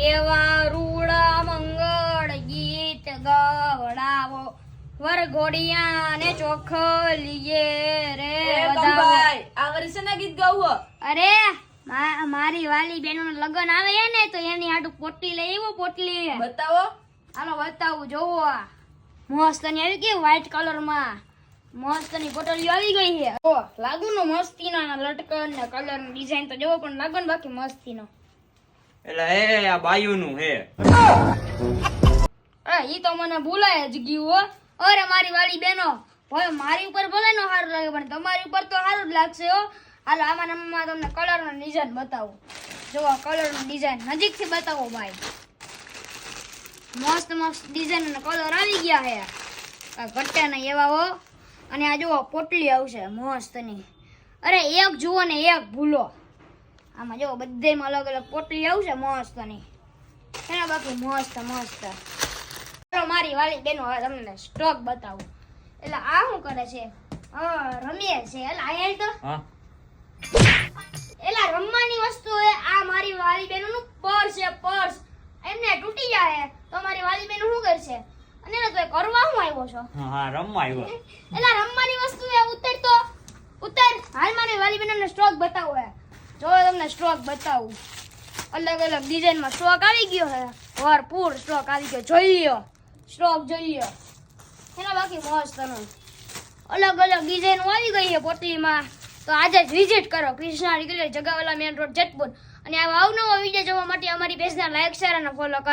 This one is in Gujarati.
એવા રૂડા મંગળ ગીત ગવડાવો વરઘોડિયા ને ચોખલીએ રે ભાઈ આ વર્ષે ના ગીત ગાવું અરે મારી વાલી બેનો લગન આવે ને તો એની આડું પોટલી લઈ આવ્યો પોટલી બતાવો હાલો બતાવું જોવો મસ્ત ની આવી ગઈ વ્હાઈટ કલર માં મસ્ત ની પોટલીઓ આવી ગઈ છે ઓ લાગુ નો મસ્તી ના લટકન ને કલર ની ડિઝાઇન તો જોવો પણ લાગન બાકી મસ્તી નો એટલે હે આ બાયુ નું હે ઈ તો મને ભૂલાય જ ગયું હો અરે મારી વાલી બેનો ભલે મારી ઉપર ભલે નો સારું લાગે પણ તમારી ઉપર તો સારું જ લાગશે હો હાલો આમાં તમને કલર નો ડિઝાઇન બતાવું જો કલર નો ડિઝાઇન નજીક થી બતાવો ભાઈ મસ્ત મસ્ત ડિઝાઇન અને કલર આવી ગયા હે આ ઘટે નહીં એવા હો અને આ જુઓ પોટલી આવશે મસ્ત ની અરે એક જુઓ ને એક ભૂલો આમાં જો બધામાં અલગ અલગ પોટલી આવશે મસ્ત ની એના બાકી મસ્ત મસ્ત ચાલો મારી વાલી બેનો હવે તમને સ્ટોક બતાવું એટલે આ શું કરે છે રમીએ છે એટલે આયા તો હા એલા રમવાની વસ્તુ હે આ મારી વાલી બેનો નું પર્સ છે પર્સ એમને તૂટી જાય તો મારી વાલી બેનો શું કરશે અને તો કરવા હું આવ્યો છો હા રમવા આવ્યો એલા રમવાની વસ્તુ હે ઉતર તો ઉતર હાલ મારી વાલી બેનો ને સ્ટોક બતાવો હે જો તમને સ્ટોક બતાવું અલગ અલગ ડિઝાઇન માં સ્ટોક આવી ગયો હે ભરપૂર સ્ટોક આવી ગયો જોઈ લ્યો સ્ટોક જોઈ લ્યો એના બાકી મસ્ત નું અલગ અલગ ડિઝાઇન આવી ગઈ છે પોટલીમાં તો આજે જ વિઝિટ કરો Krishna retailer Jagawala main road Jetpur અને આવા અવનવા વિડીયો જોવા માટે અમારી પેજને લાઈક શેર અને ફોલો કરો